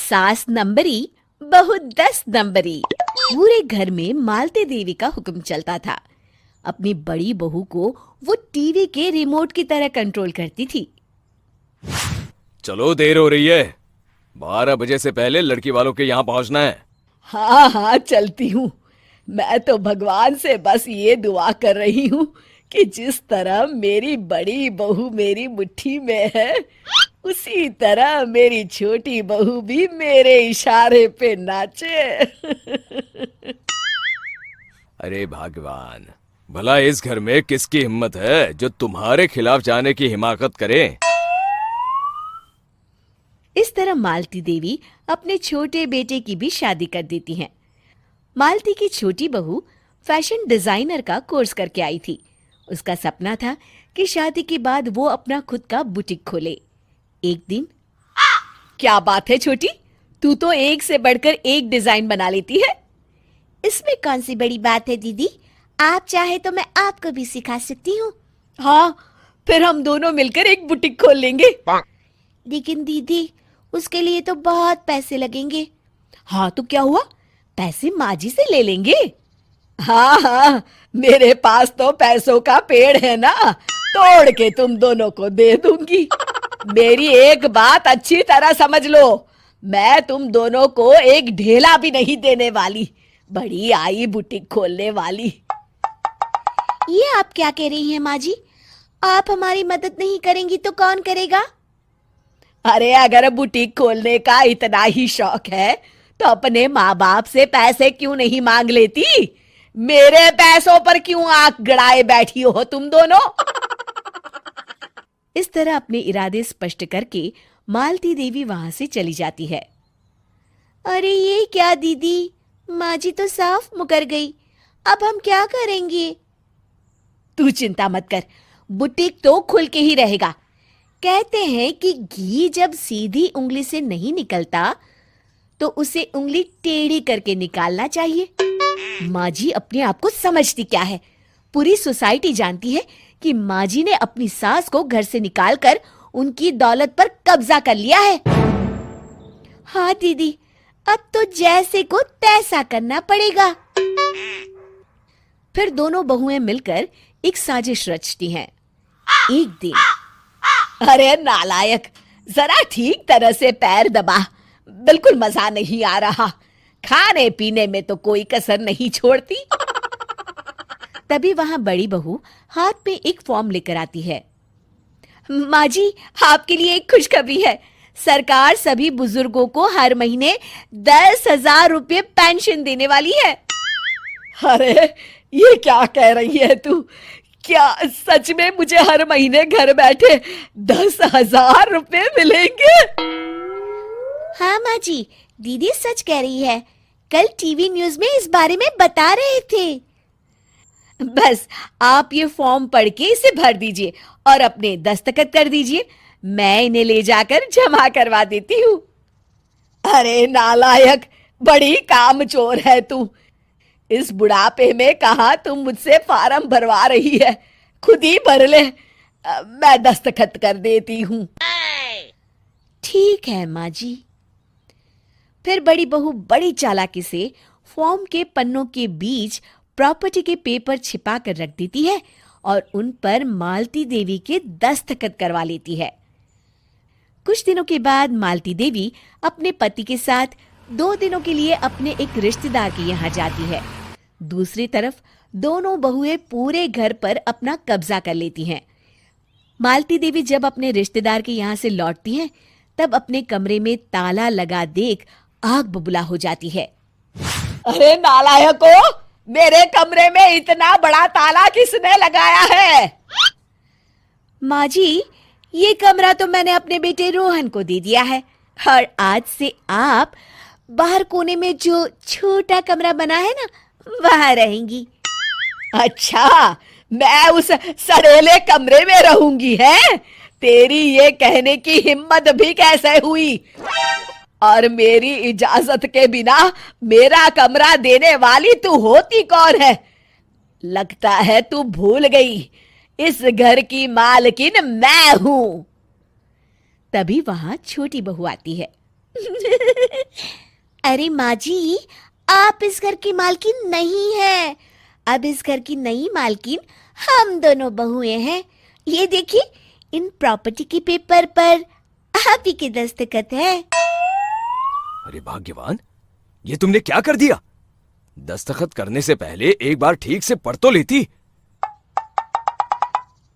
सास नंबरी, बहू 10 नंबरी। पूरे घर में मालती देवी का हुक्म चलता था। अपनी बड़ी बहू को वो टीवी के रिमोट की तरह कंट्रोल करती थी। चलो, देर हो रही है। 12 बजे से पहले लड़की वालों के यहाँ पहुंचना है। हाँ हाँ, चलती हूँ। मैं तो भगवान से बस ये दुआ कर रही हूँ कि जिस तरह मेरी बड़ी बहू मेरी मुट्ठी में है, उसी तरह मेरी छोटी बहू भी मेरे इशारे पे नाचे। अरे भगवान, भला इस घर में किसकी हिम्मत है जो तुम्हारे खिलाफ जाने की हिमाकत करे। इस तरह मालती देवी अपने छोटे बेटे की भी शादी कर देती हैं। मालती की छोटी बहू फैशन डिजाइनर का कोर्स करके आई थी। उसका सपना था कि शादी के बाद वो अपना खुद का बुटीक खोले। एक दिन, क्या बात है छोटी, तू तो एक से बढ़कर एक डिजाइन बना लेती है। इसमें कौन सी बड़ी बात है दीदी? आप चाहे तो मैं आपको भी सिखा सकती हूँ। हाँ, फिर हम दोनों मिलकर एक बुटीक खोल लेंगे। लेकिन दीदी, उसके लिए तो बहुत पैसे लगेंगे। हाँ तो क्या हुआ, पैसे माँ जी से ले लेंगे। हाँ हाँ, मेरे पास तो पैसों का पेड़ है ना, तोड़ के तुम दोनों को दे दूंगी। मेरी एक बात अच्छी तरह समझ लो, मैं तुम दोनों को एक ढेला भी नहीं देने वाली। बड़ी आई बुटीक खोलने वाली। ये आप क्या कह रही हैं माँ जी? आप हमारी मदद नहीं करेंगी तो कौन करेगा? अरे अगर बुटीक खोलने का इतना ही शौक है तो अपने माँ बाप से पैसे क्यों नहीं मांग लेती? मेरे पैसों पर क्यों आंख गड़ाए बैठी हो तुम दोनों? इस तरह अपने इरादे स्पष्ट करके मालती देवी वहां से चली जाती है। अरे ये क्या दीदी, माँ जी तो साफ मुकर गई। अब हम क्या करेंगे? तू चिंता मत कर, बुटीक तो खुल के ही रहेगा। कहते हैं कि घी जब सीधी उंगली से नहीं निकलता तो उसे उंगली टेढ़ी करके निकालना चाहिए। माँ जी अपने आप को समझती क्या है? पूरी सोसाइटी जानती है कि माँ जी ने अपनी सास को घर से निकालकर उनकी दौलत पर कब्जा कर लिया है। हाँ दीदी, अब तो जैसे को तैसा करना पड़ेगा। फिर दोनों बहुएं मिलकर एक साजिश रचती हैं। एक दिन, अरे नालायक, जरा ठीक तरह से पैर दबा, बिल्कुल मजा नहीं आ रहा। खाने पीने में तो कोई कसर नहीं छोड़ती। तभी वहां बड़ी बहू हाथ में एक फॉर्म लेकर आती है। माँ जी, आपके लिए एक खुशखबरी है। सरकार सभी बुजुर्गों को हर महीने 10,000 रुपये पेंशन देने वाली है। अरे ये क्या कह रही है तू? क्या सच में मुझे हर महीने घर बैठे 10,000 रुपये मिलेंगे? हाँ माँ जी, दीदी सच कह रही है। कल टीवी न्यूज में इस बारे में बता रहे थे। बस आप ये फॉर्म पढ़ के इसे भर दीजिए और अपने दस्तखत कर दीजिए। मैं इन्हें ले जाकर जमा करवा देती हूँ। अरे नालायक, बड़ी कामचोर है तू। इस बुढ़ापे में कहाँ तुम मुझसे फार्म भरवा रही है? खुद ही भर ले, मैं दस्तखत कर देती हूँ। ठीक है माँ जी। फिर बड़ी बहू बड़ी चालाकी से फॉर्म के पन्नों के बीच प्रॉपर्टी के पेपर छिपा कर रख देती है और उन पर मालती देवी के दस्तखत करवा लेती है। कुछ दिनों के बाद मालती देवी अपने पति के साथ 2 दिनों के लिए अपने एक रिश्तेदार के यहाँ जाती है। दूसरी तरफ दोनों बहुएं पूरे घर पर अपना कब्जा कर लेती हैं। मालती देवी जब अपने रिश्तेदार के यहाँ से लौटती हैं, तब अपने कमरे में ताला लगा देख आग बबूला हो जाती है। अरे नालायको, मेरे कमरे में इतना बड़ा ताला किसने लगाया है? माँ जी, ये कमरा तो मैंने अपने बेटे रोहन को दे दिया है और आज से आप बाहर कोने में जो छोटा कमरा बना है ना, वहां रहेंगी। अच्छा, मैं उस सड़ेले कमरे में रहूंगी है? तेरी ये कहने की हिम्मत भी कैसे हुई? और मेरी इजाजत के बिना मेरा कमरा देने वाली तू होती कौन है? लगता है तू भूल गई, इस घर की मालकिन मैं हूं। तभी वहां छोटी बहू आती है। अरे माँ जी, आप इस घर की मालकिन नहीं है। अब इस घर की नई मालकिन हम दोनों बहुएं हैं। ये देखिए, इन प्रॉपर्टी के पेपर पर आप ही के दस्तखत है। अरे भाग्यवान, ये तुमने क्या कर दिया? दस्तखत करने से पहले एक बार ठीक से पढ़ तो लेती।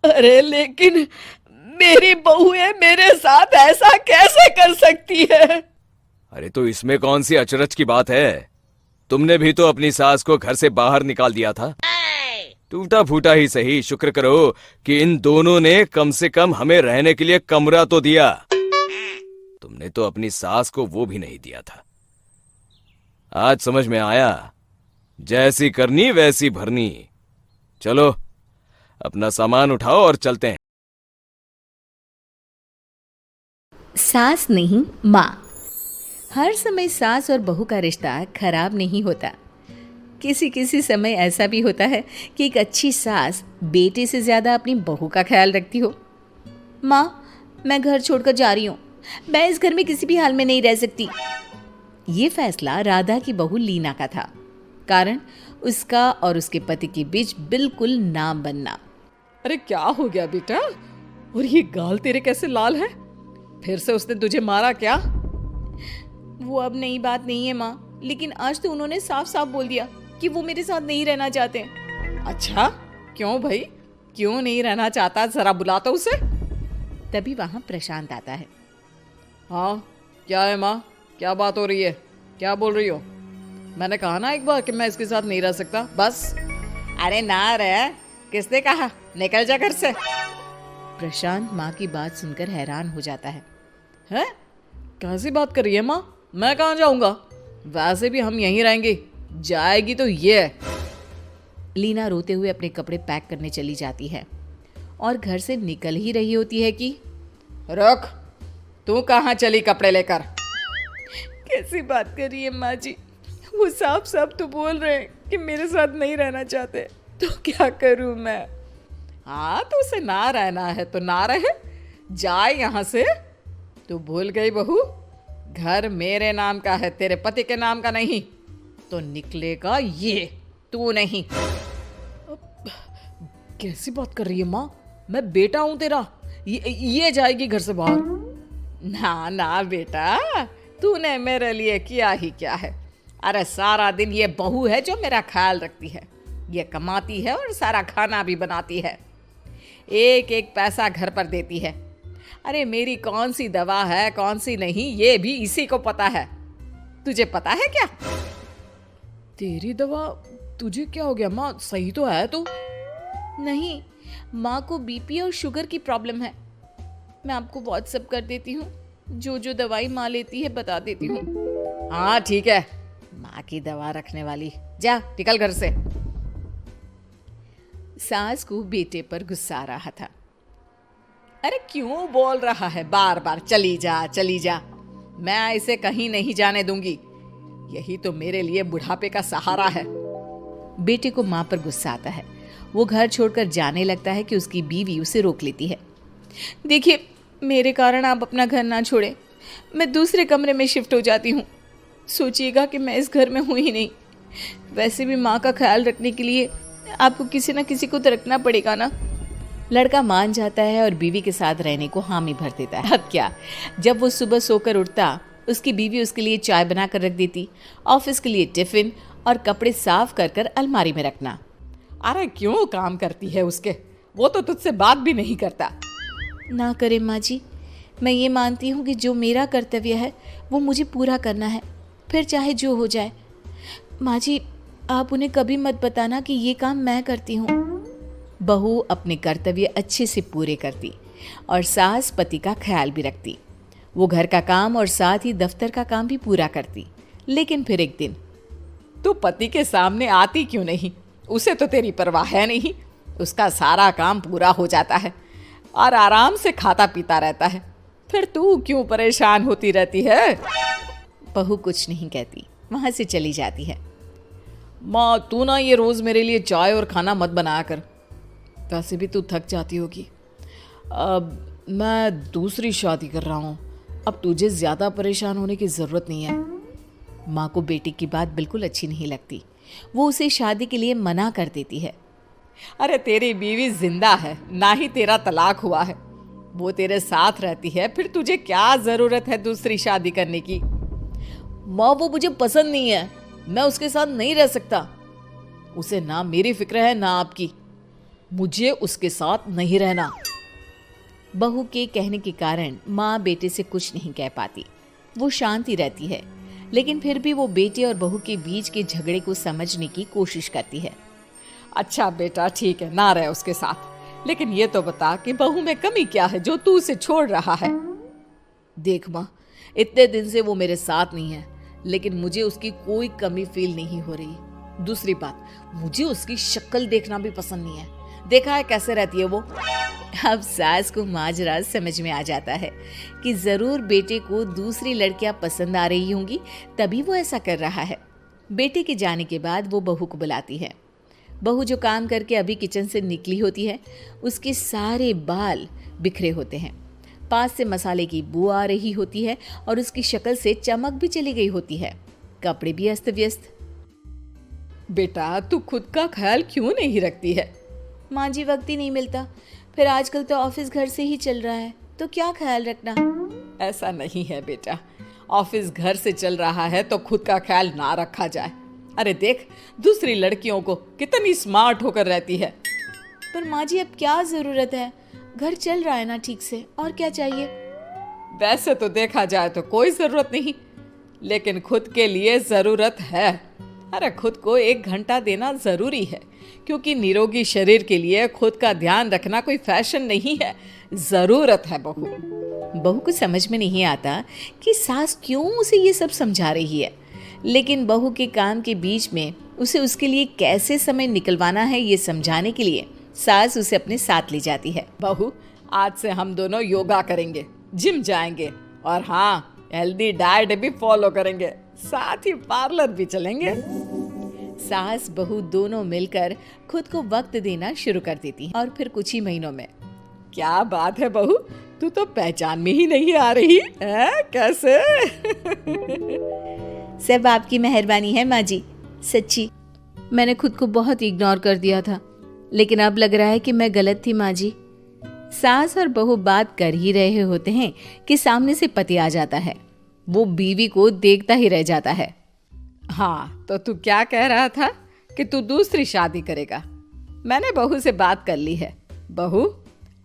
अरे लेकिन मेरी बहुएं मेरे साथ ऐसा कैसे कर सकती है? अरे तो इसमें कौन सी अचरज की बात है? तुमने भी तो अपनी सास को घर से बाहर निकाल दिया था। टूटा फूटा ही सही, शुक्र करो कि इन दोनों ने कम से कम हमें रहने के लिए कमरा तो दिया। तुमने तो अपनी सास को वो भी नहीं दिया था। आज समझ में आया, जैसी करनी वैसी भरनी। चलो अपना सामान उठाओ और चलते हैं। सास नहीं माँ। हर समय सास और बहू का रिश्ता खराब नहीं होता। किसी किसी समय ऐसा भी होता है कि एक अच्छी सास बेटे से ज्यादा अपनी बहू का ख्याल रखती हो। माँ, मैं घर छोड़कर जा रही हूँ। मैं इस घर में किसी भी हाल में नहीं रह सकती। ये फैसला राधा की बहू लीना का था। कारण उसका और उसके पति के बीच बिल्कुल ना बनना। अरे क्या हो गया बेटा? और ये गाल तेरे कैसे लाल है? फिर से उसने तुझे मारा क्या? वो अब नई बात नहीं है माँ, लेकिन आज तो उन्होंने साफ साफ बोल दिया कि वो मेरे साथ नहीं रहना चाहते। अच्छा, क्यों भाई? क्यों नहीं रहना चाहता? जरा बुला तो उसे। तभी वहां प्रशांत आता है। हाँ, क्या है माँ? क्या बात हो रही है? क्या बोल रही हो? मैंने कहा ना एक बार कि मैं इसके साथ नहीं रह सकता, बस। अरे ना रह, किसने कहा? निकल जा घर से। प्रशांत माँ की बात सुनकर हैरान हो जाता है। हैं? कैसी बात कर रही है माँ? मैं कहाँ जाऊंगा? वैसे भी हम यहीं रहेंगे। जाएगी तो ये। लीना रोते हुए अपने कपड़े पैक करने चली जाती है और घर से निकल ही रही होती है कि रुक, तू कहाँ चली कपड़े लेकर? कैसी बात कर रही है माँ जी? वो साफ साफ तो बोल रहे हैं कि मेरे साथ नहीं रहना चाहते, तो क्या करूं मैं? हाँ, तो उसे ना रहना है तो ना रहे, जाए यहाँ से। तू भूल गई बहू, घर मेरे नाम का है, तेरे पति के नाम का नहीं। तो निकलेगा ये, तू नहीं। कैसी बात कर रही है माँ? मैं बेटा हूं तेरा। ये जाएगी घर से बाहर? ना ना बेटा, तूने मेरे लिए किया ही क्या है? अरे सारा दिन ये बहू है जो मेरा ख्याल रखती है। ये कमाती है और सारा खाना भी बनाती है। एक एक पैसा घर पर देती है। अरे मेरी कौन सी दवा है कौन सी नहीं, ये भी इसी को पता है। तुझे पता है क्या? तेरी दवा? तुझे क्या हो गया माँ? सही तो है तू? नहीं, माँ को बीपी और शुगर की प्रॉब्लम है। मैं आपको व्हाट्सएप कर देती हूँ, जो जो दवाई माँ लेती है बता देती हूँ। हाँ ठीक है, माँ की दवा रखने वाली। जा निकल घर से। सास को बेटे पर गुस्सा आ रहा था। अरे क्यों बोल रहा है बार बार चली जा चली जा? मैं इसे कहीं नहीं जाने दूंगी। यही तो मेरे लिए बुढ़ापे का सहारा है। बेटे को माँ पर गुस्सा आता है। वो घर छोड़कर जाने लगता है कि उसकी बीवी उसे रोक लेती है। देखिए, मेरे कारण आप अपना घर ना छोड़ें। मैं दूसरे कमरे में शिफ्ट हो जाती हूँ। सोचिएगा कि मैं इस घर में हूँ ही नहीं। वैसे भी माँ का ख्याल रखने के लिए आपको किसी ना किसी को तो रखना पड़ेगा ना। लड़का मान जाता है और बीवी के साथ रहने को हामी भर देता है। अब क्या, जब वो सुबह सोकर उठता, उसकी बीवी उसके लिए चाय बना कर रख देती, ऑफिस के लिए टिफिन और कपड़े साफ कर कर अलमारी में रखना। अरे क्यों काम करती है उसके? वो तो तुझसे बात भी नहीं करता। ना करे माँ जी, मैं ये मानती हूँ कि जो मेरा कर्तव्य है वो मुझे पूरा करना है, फिर चाहे जो हो जाए। माँ जी, आप उन्हें कभी मत बताना कि ये काम मैं करती हूँ। बहू अपने कर्तव्य अच्छे से पूरे करती और सास पति का ख्याल भी रखती। वो घर का काम और साथ ही दफ्तर का काम भी पूरा करती। लेकिन फिर एक दिन, तू पति के सामने आती क्यों नहीं? उसे तो तेरी परवाह है नहीं। उसका सारा काम पूरा हो जाता है और आराम से खाता पीता रहता है। फिर तू क्यों परेशान होती रहती है? बहू कुछ नहीं कहती, वहां से चली जाती है। माँ, तू ना ये रोज मेरे लिए चाय और खाना मत बनाया कर। वैसे भी तू थक जाती होगी। अब मैं दूसरी शादी कर रहा हूँ। अब तुझे ज्यादा परेशान होने की जरूरत नहीं है। माँ को बेटी की बात बिल्कुल अच्छी नहीं लगती। वो उसे शादी के लिए मना कर देती है। अरे तेरी बीवी जिंदा है, ना ही तेरा तलाक हुआ है। वो तेरे साथ रहती है, फिर तुझे क्या जरूरत है दूसरी शादी करने की? माँ वो मुझे पसंद नहीं है, मैं उसके साथ नहीं रह सकता। उसे ना मेरी फिक्र है ना आपकी, मुझे उसके साथ नहीं रहना। बहू के कहने के कारण माँ बेटे से कुछ नहीं कह पाती। वो शांति रहती है, लेकिन फिर भी वो बेटे और बहू के बीच के झगड़े को समझने की कोशिश करती है। अच्छा बेटा ठीक है, ना रहे उसके साथ, लेकिन ये तो बता कि बहू में कमी क्या है जो तू उसे छोड़ रहा है? देख माँ, इतने दिन से वो मेरे साथ नहीं है, लेकिन मुझे उसकी कोई कमी फील नहीं हो रही। दूसरी बात, मुझे उसकी शक्ल देखना भी पसंद नहीं है। देखा है कैसे रहती है वो। अब सास को माजरा समझ में आ जाता है कि जरूर बेटे को दूसरी लड़कियां पसंद आ रही होंगी, तभी वो ऐसा कर रहा है। बेटे के जाने के बाद वो बहू को बुलाती है। बहू जो काम करके अभी किचन से निकली होती है, उसके सारे बाल बिखरे होते हैं। पास से मसाले की बू आ रही होती है और उसकी शक्ल से चमक भी चली गई होती है। कपड़े भी अस्त व्यस्त। बेटा तू खुद का ख्याल क्यों नहीं रखती है? माँ जी वक्त ही नहीं मिलता, फिर आजकल तो ऑफिस घर से ही चल रहा है, तो क्या ख्याल रखना? ऐसा नहीं है बेटा, ऑफिस घर से चल रहा है तो खुद का ख्याल ना रखा जाए। अरे देख, दूसरी लड़कियों को कितनी स्मार्ट होकर रहती है। पर माँ जी अब क्या जरूरत है, घर चल रहा है ना ठीक से, और क्या चाहिए? वैसे तो देखा जाए तो कोई जरूरत नहीं, लेकिन खुद के लिए जरूरत है। अरे खुद को 1 घंटा देना जरूरी है, क्योंकि निरोगी शरीर के लिए खुद का ध्यान रखना कोई फैशन नहीं है, जरूरत है। बहू को समझ में नहीं आता कि सास क्यों उसे ये सब समझा रही है, लेकिन बहू के काम के बीच में उसे उसके लिए कैसे समय निकलवाना है ये समझाने के लिए सास उसे अपने साथ ले जाती है। बहू, आज से हम दोनों योगा करेंगे, जिम जाएंगे, और हाँ, हेल्दी डाइट भी फॉलो करेंगे, साथ ही पार्लर भी चलेंगे। सास बहू दोनों मिलकर खुद को वक्त देना शुरू कर देती हैं। और फिर कुछ ही महीनों में, क्या बात है बहू, तू तो पहचान में ही नहीं आ रही है, कैसे? सब आपकी मेहरबानी है माँ जी, सच्ची मैंने खुद को बहुत इग्नोर कर दिया था, लेकिन अब लग रहा है कि मैं गलत थी माँ जी। सास और बहू बात कर ही रहे होते हैं कि सामने से पति आ जाता है। वो बीवी को देखता ही रह जाता है। हाँ, तो तू क्या कह रहा था कि तू दूसरी शादी करेगा? मैंने बहू से बात कर ली है। बहू,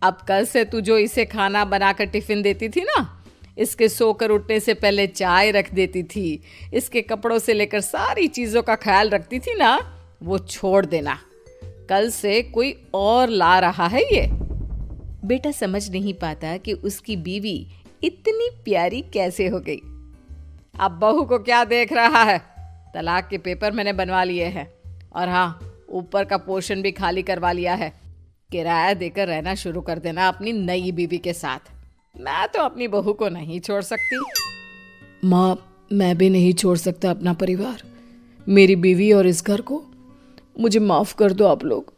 अब कल से तू जो इसे खाना बनाकर टिफिन देती थी ना, इसके सोकर उठने से पहले चाय रख देती थी, इसके कपड़ों से लेकर सारी चीजों का ख्याल रखती थी ना, वो छोड़ देना। कल से कोई और ला रहा है ये। बेटा समझ नहीं पाता कि उसकी बीवी इतनी प्यारी कैसे हो गई। अब बहू को क्या देख रहा है? तलाक के पेपर मैंने बनवा लिए हैं, और हाँ, ऊपर का पोर्शन भी खाली करवा लिया है। किराया देकर रहना शुरू कर देना अपनी नई बीवी के साथ। मैं तो अपनी बहू को नहीं छोड़ सकती। माँ, मैं भी नहीं छोड़ सकता अपना परिवार, मेरी बीवी और इस घर को। मुझे माफ कर दो आप लोग।